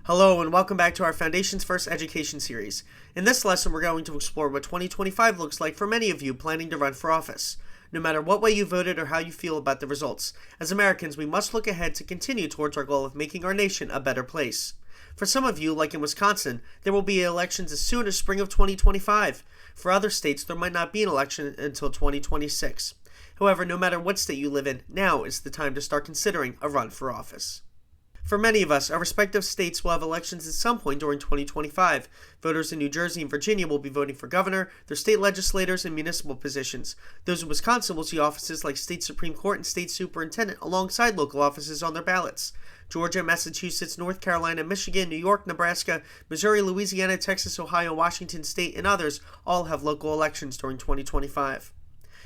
Hello and welcome back to our Foundations First Education series. In this lesson, we're going to explore what 2025 looks like for many of you planning to run for office. No matter what way you voted or how you feel about the results, as Americans, we must look ahead to continue towards our goal of making our nation a better place. For some of you, like in Wisconsin, there will be elections as soon as spring of 2025. For other states, there might not be an election until 2026. However, no matter what state you live in, now is the time to start considering a run for office. For many of us, our respective states will have elections at some point during 2025. Voters in New Jersey and Virginia will be voting for governor, their state legislators, and municipal positions. Those in Wisconsin will see offices like state Supreme Court and state superintendent alongside local offices on their ballots. Georgia, Massachusetts, North Carolina, Michigan, New York, Nebraska, Missouri, Louisiana, Texas, Ohio, Washington State, and others all have local elections during 2025.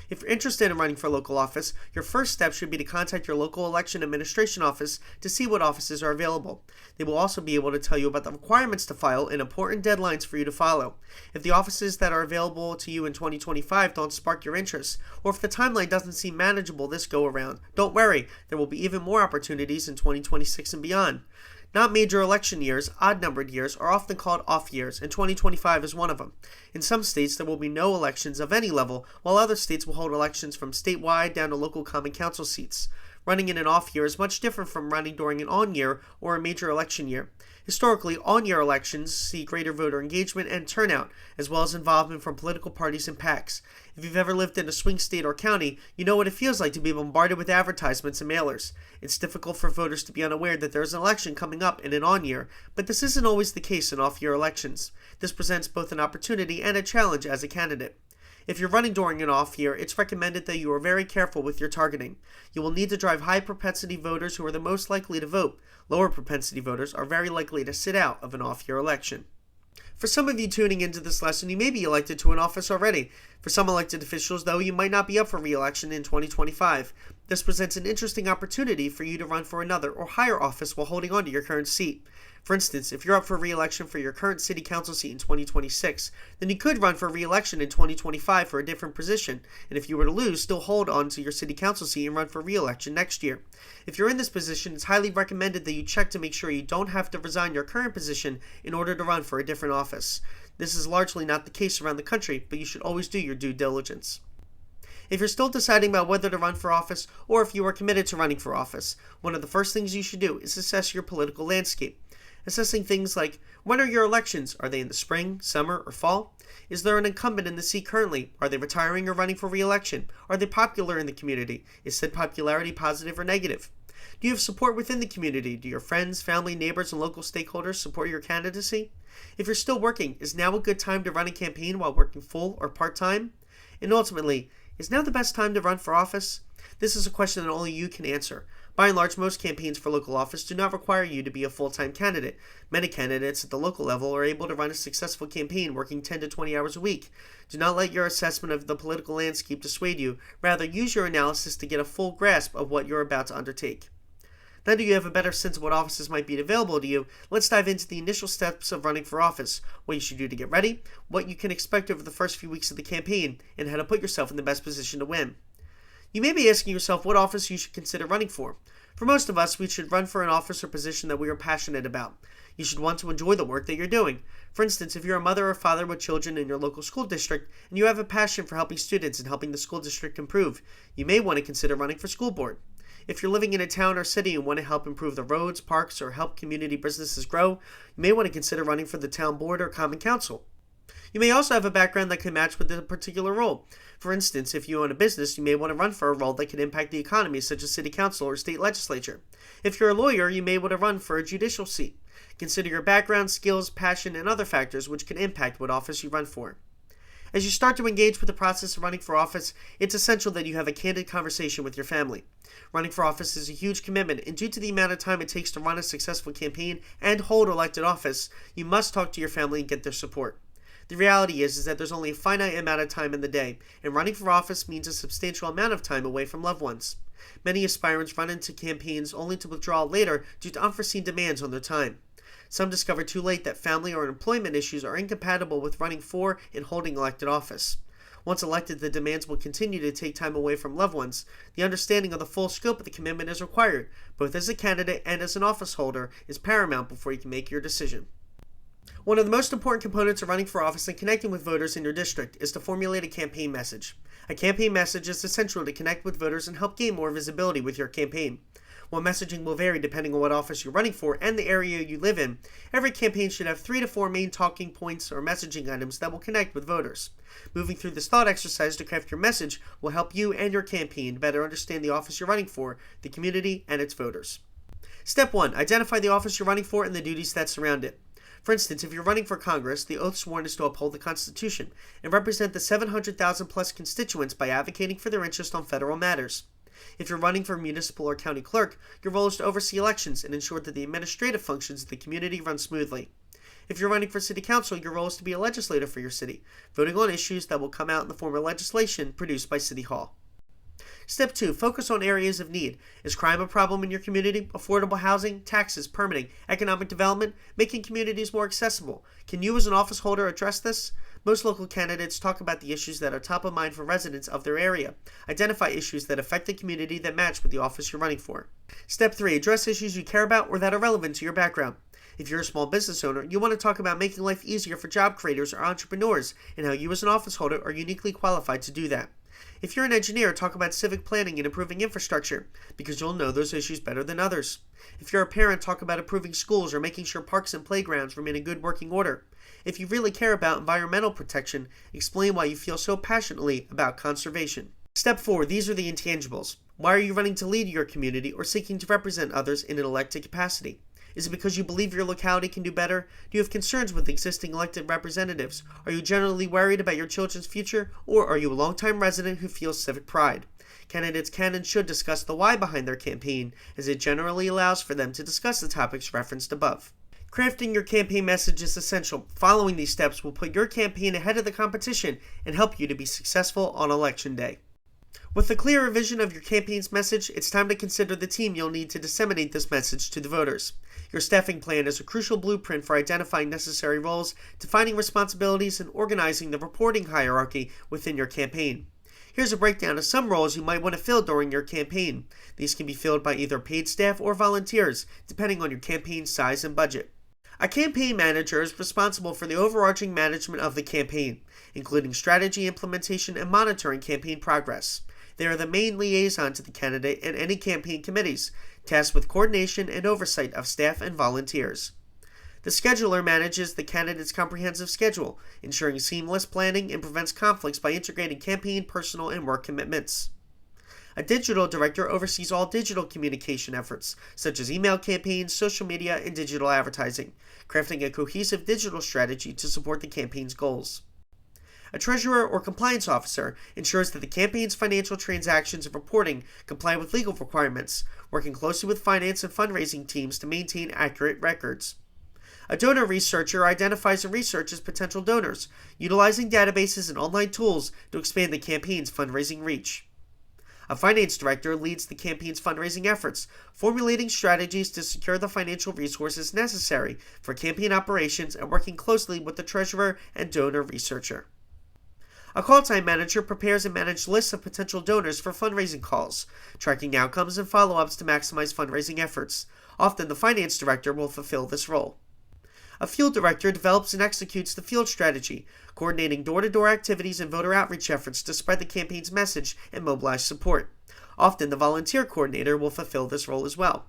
If you're interested in running for local office, your first step should be to contact your local election administration office to see what offices are available. They will also be able to tell you about the requirements to file and important deadlines for you to follow. If the offices that are available to you in 2025 don't spark your interest, or if the timeline doesn't seem manageable this go around, don't worry, there will be even more opportunities in 2026 and beyond. Not major election years, odd-numbered years, are often called off years, and 2025 is one of them. In some states, there will be no elections of any level, while other states will hold elections from statewide down to local common council seats. Running in an off year is much different from running during an on year or a major election year. Historically, on-year elections see greater voter engagement and turnout, as well as involvement from political parties and PACs. If you've ever lived in a swing state or county, you know what it feels like to be bombarded with advertisements and mailers. It's difficult for voters to be unaware that there is an election coming up in an on-year, but this isn't always the case in off-year elections. This presents both an opportunity and a challenge as a candidate. If you're running during an off year, it's recommended that you are very careful with your targeting. You will need to drive high propensity voters who are the most likely to vote. Lower propensity voters are very likely to sit out of an off year election. For some of you tuning into this lesson, you may be elected to an office already. For some elected officials, though, you might not be up for re-election in 2025. This presents an interesting opportunity for you to run for another or higher office while holding on to your current seat. For instance, if you're up for re-election for your current city council seat in 2026, then you could run for re-election in 2025 for a different position, and if you were to lose, still hold on to your city council seat and run for re-election next year. If you're in this position, it's highly recommended that you check to make sure you don't have to resign your current position in order to run for a different office. This is largely not the case around the country, but you should always do your due diligence. If you're still deciding about whether to run for office, or if you are committed to running for office, one of the first things you should do is assess your political landscape. Assessing things like, when are your elections? Are they in the spring, summer, or fall? Is there an incumbent in the seat currently? Are they retiring or running for re-election? Are they popular in the community? Is said popularity positive or negative? Do you have support within the community? Do your friends, family, neighbors, and local stakeholders support your candidacy? If you're still working, is now a good time to run a campaign while working full or part-time? And ultimately, is now the best time to run for office? This is a question that only you can answer. By and large, most campaigns for local office do not require you to be a full-time candidate. Many candidates at the local level are able to run a successful campaign working 10 to 20 hours a week. Do not let your assessment of the political landscape dissuade you. Rather, use your analysis to get a full grasp of what you're about to undertake. Now that you have a better sense of what offices might be available to you, let's dive into the initial steps of running for office, what you should do to get ready, what you can expect over the first few weeks of the campaign, and how to put yourself in the best position to win. You may be asking yourself what office you should consider running for. For most of us, we should run for an office or position that we are passionate about. You should want to enjoy the work that you're doing. For instance, if you're a mother or father with children in your local school district and you have a passion for helping students and helping the school district improve, you may want to consider running for school board. If you're living in a town or city and want to help improve the roads, parks, or help community businesses grow, you may want to consider running for the town board or common council. You may also have a background that can match with a particular role. For instance, if you own a business, you may want to run for a role that can impact the economy, such as city council or state legislature. If you're a lawyer, you may want to run for a judicial seat. Consider your background, skills, passion, and other factors which can impact what office you run for. As you start to engage with the process of running for office, it's essential that you have a candid conversation with your family. Running for office is a huge commitment, and due to the amount of time it takes to run a successful campaign and hold elected office, you must talk to your family and get their support. The reality is that there's only a finite amount of time in the day, and running for office means a substantial amount of time away from loved ones. Many aspirants run into campaigns only to withdraw later due to unforeseen demands on their time. Some discover too late that family or employment issues are incompatible with running for and holding elected office. Once elected, the demands will continue to take time away from loved ones. The understanding of the full scope of the commitment is required, both as a candidate and as an office holder, is paramount before you can make your decision. One of the most important components of running for office and connecting with voters in your district is to formulate a campaign message. A campaign message is essential to connect with voters and help gain more visibility with your campaign. While messaging will vary depending on what office you're running for and the area you live in, every campaign should have 3 to 4 main talking points or messaging items that will connect with voters. Moving through this thought exercise to craft your message will help you and your campaign better understand the office you're running for, the community, and its voters. Step 1. Identify the office you're running for and the duties that surround it. For instance, if you're running for Congress, the oath sworn is to uphold the Constitution and represent the 700,000 plus constituents by advocating for their interest on federal matters. If you're running for municipal or county clerk, your role is to oversee elections and ensure that the administrative functions of the community run smoothly. If you're running for city council, your role is to be a legislator for your city, voting on issues that will come out in the form of legislation produced by City Hall. Step 2. Focus on areas of need. Is crime a problem in your community? Affordable housing, taxes, permitting, economic development, making communities more accessible. Can you as an office holder address this? Most local candidates talk about the issues that are top of mind for residents of their area. Identify issues that affect the community that match with the office you're running for. Step 3. Address issues you care about or that are relevant to your background. If you're a small business owner, you want to talk about making life easier for job creators or entrepreneurs and how you as an office holder are uniquely qualified to do that. If you're an engineer, talk about civic planning and improving infrastructure, because you'll know those issues better than others. If you're a parent, talk about improving schools or making sure parks and playgrounds remain in good working order. If you really care about environmental protection, explain why you feel so passionately about conservation. Step 4. These are the intangibles. Why are you running to lead your community or seeking to represent others in an elected capacity? Is it because you believe your locality can do better? Do you have concerns with existing elected representatives? Are you generally worried about your children's future? Or are you a longtime resident who feels civic pride? Candidates can and should discuss the why behind their campaign, as it generally allows for them to discuss the topics referenced above. Crafting your campaign message is essential. Following these steps will put your campaign ahead of the competition and help you to be successful on Election Day. With a clearer vision of your campaign's message, it's time to consider the team you'll need to disseminate this message to the voters. Your staffing plan is a crucial blueprint for identifying necessary roles, defining responsibilities, and organizing the reporting hierarchy within your campaign. Here's a breakdown of some roles you might want to fill during your campaign. These can be filled by either paid staff or volunteers, depending on your campaign's size and budget. A campaign manager is responsible for the overarching management of the campaign, including strategy implementation and monitoring campaign progress. They are the main liaison to the candidate and any campaign committees, tasked with coordination and oversight of staff and volunteers. The scheduler manages the candidate's comprehensive schedule, ensuring seamless planning and prevents conflicts by integrating campaign, personal, and work commitments. A digital director oversees all digital communication efforts, such as email campaigns, social media, and digital advertising, crafting a cohesive digital strategy to support the campaign's goals. A treasurer or compliance officer ensures that the campaign's financial transactions and reporting comply with legal requirements, working closely with finance and fundraising teams to maintain accurate records. A donor researcher identifies and researches potential donors, utilizing databases and online tools to expand the campaign's fundraising reach. A finance director leads the campaign's fundraising efforts, formulating strategies to secure the financial resources necessary for campaign operations and working closely with the treasurer and donor researcher. A call time manager prepares and manages lists of potential donors for fundraising calls, tracking outcomes and follow-ups to maximize fundraising efforts. Often the finance director will fulfill this role. A field director develops and executes the field strategy, coordinating door-to-door activities and voter outreach efforts to spread the campaign's message and mobilize support. Often the volunteer coordinator will fulfill this role as well.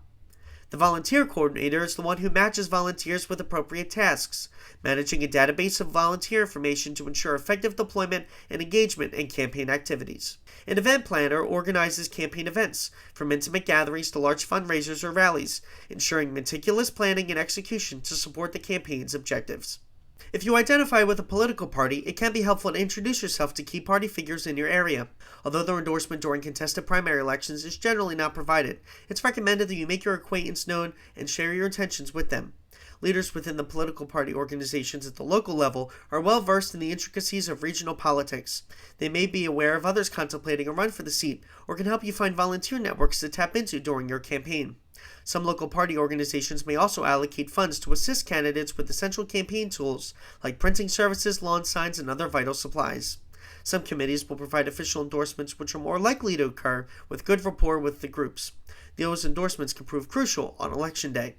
The volunteer coordinator is the one who matches volunteers with appropriate tasks, managing a database of volunteer information to ensure effective deployment and engagement in campaign activities. An event planner organizes campaign events, from intimate gatherings to large fundraisers or rallies, ensuring meticulous planning and execution to support the campaign's objectives. If you identify with a political party, it can be helpful to introduce yourself to key party figures in your area. Although their endorsement during contested primary elections is generally not provided, it's recommended that you make your acquaintance known and share your intentions with them. Leaders within the political party organizations at the local level are well versed in the intricacies of regional politics. They may be aware of others contemplating a run for the seat, or can help you find volunteer networks to tap into during your campaign. Some local party organizations may also allocate funds to assist candidates with essential campaign tools like printing services, lawn signs, and other vital supplies. Some committees will provide official endorsements which are more likely to occur with good rapport with the groups. Those endorsements can prove crucial on election day.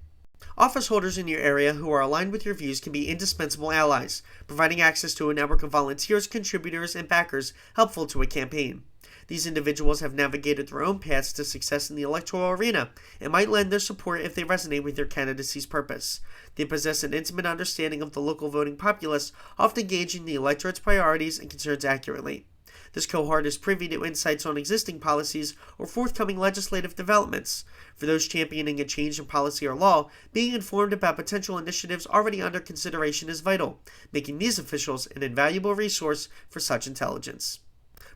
Office holders in your area who are aligned with your views can be indispensable allies, providing access to a network of volunteers, contributors, and backers helpful to a campaign. These individuals have navigated their own paths to success in the electoral arena and might lend their support if they resonate with your candidacy's purpose. They possess an intimate understanding of the local voting populace, often gauging the electorate's priorities and concerns accurately. This cohort is privy to insights on existing policies or forthcoming legislative developments. For those championing a change in policy or law, being informed about potential initiatives already under consideration is vital, making these officials an invaluable resource for such intelligence.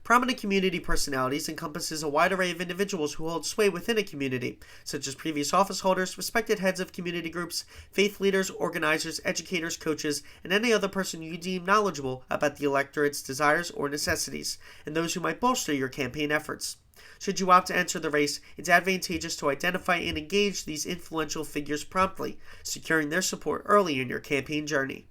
Prominent community personalities encompasses a wide array of individuals who hold sway within a community, such as previous office holders, respected heads of community groups, faith leaders, organizers, educators, coaches, and any other person you deem knowledgeable about the electorate's desires or necessities, and those who might bolster your campaign efforts. Should you opt to enter the race, it's advantageous to identify and engage these influential figures promptly, securing their support early in your campaign journey.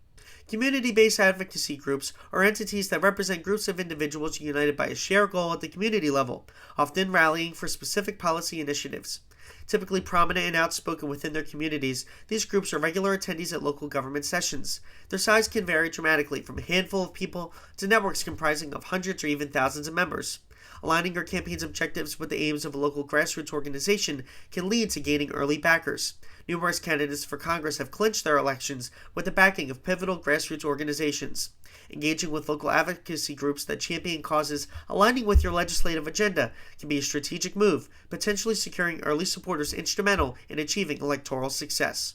Community-based advocacy groups are entities that represent groups of individuals united by a shared goal at the community level, often rallying for specific policy initiatives. Typically prominent and outspoken within their communities, these groups are regular attendees at local government sessions. Their size can vary dramatically from a handful of people to networks comprising of hundreds or even thousands of members. Aligning your campaign's objectives with the aims of a local grassroots organization can lead to gaining early backers. Numerous candidates for Congress have clinched their elections with the backing of pivotal grassroots organizations. Engaging with local advocacy groups that champion causes aligning with your legislative agenda can be a strategic move, potentially securing early supporters instrumental in achieving electoral success.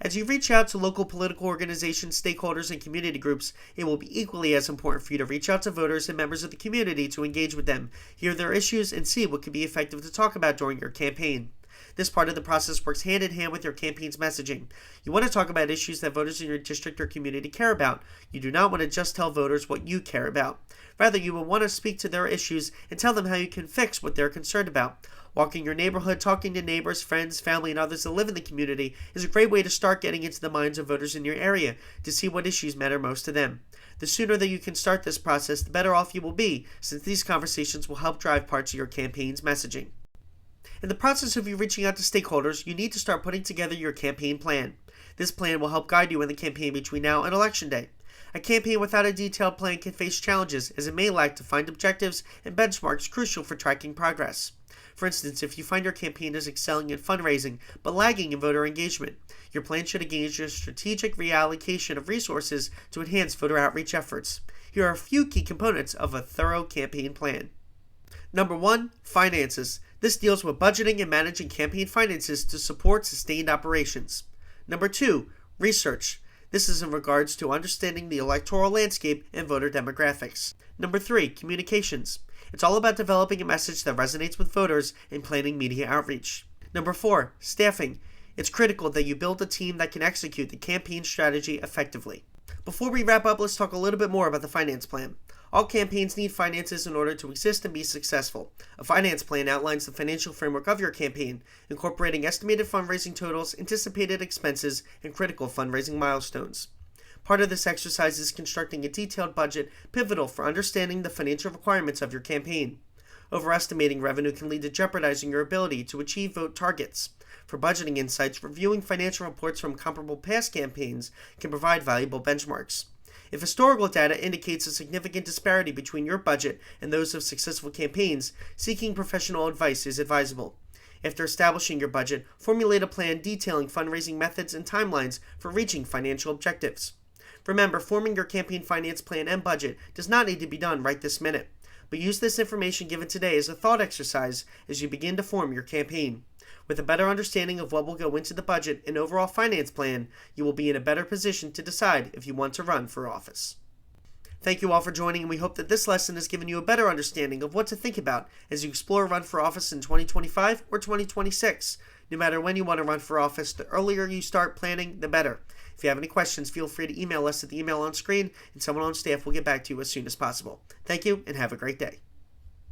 As you reach out to local political organizations, stakeholders, and community groups, it will be equally as important for you to reach out to voters and members of the community to engage with them, hear their issues, and see what could be effective to talk about during your campaign. This part of the process works hand in hand with your campaign's messaging. You want to talk about issues that voters in your district or community care about. You do not want to just tell voters what you care about. Rather, you will want to speak to their issues and tell them how you can fix what they're concerned about. Walking your neighborhood, talking to neighbors, friends, family, and others that live in the community is a great way to start getting into the minds of voters in your area to see what issues matter most to them. The sooner that you can start this process, the better off you will be, since these conversations will help drive parts of your campaign's messaging. In the process of you reaching out to stakeholders, you need to start putting together your campaign plan. This plan will help guide you in the campaign between now and Election Day. A campaign without a detailed plan can face challenges, as it may lack defined objectives and benchmarks crucial for tracking progress. For instance, if you find your campaign is excelling in fundraising but lagging in voter engagement, your plan should engage in a strategic reallocation of resources to enhance voter outreach efforts. Here are a few key components of a thorough campaign plan. Number 1. Finances. This deals with budgeting and managing campaign finances to support sustained operations. Number 2. Research. This is in regards to understanding the electoral landscape and voter demographics. Number 3. Communications. It's all about developing a message that resonates with voters and planning media outreach. Number 4. Staffing. It's critical that you build a team that can execute the campaign strategy effectively. Before we wrap up, let's talk a little bit more about the finance plan. All campaigns need finances in order to exist and be successful. A finance plan outlines the financial framework of your campaign, incorporating estimated fundraising totals, anticipated expenses, and critical fundraising milestones. Part of this exercise is constructing a detailed budget pivotal for understanding the financial requirements of your campaign. Overestimating revenue can lead to jeopardizing your ability to achieve vote targets. For budgeting insights, reviewing financial reports from comparable past campaigns can provide valuable benchmarks. If historical data indicates a significant disparity between your budget and those of successful campaigns, seeking professional advice is advisable. After establishing your budget, formulate a plan detailing fundraising methods and timelines for reaching financial objectives. Remember, forming your campaign finance plan and budget does not need to be done right this minute, but use this information given today as a thought exercise as you begin to form your campaign. With a better understanding of what will go into the budget and overall finance plan, you will be in a better position to decide if you want to run for office. Thank you all for joining, and we hope that this lesson has given you a better understanding of what to think about as you explore a run for office in 2025 or 2026. No matter when you want to run for office, the earlier you start planning, the better. If you have any questions, feel free to email us at the email on screen, and someone on staff will get back to you as soon as possible. Thank you, and have a great day.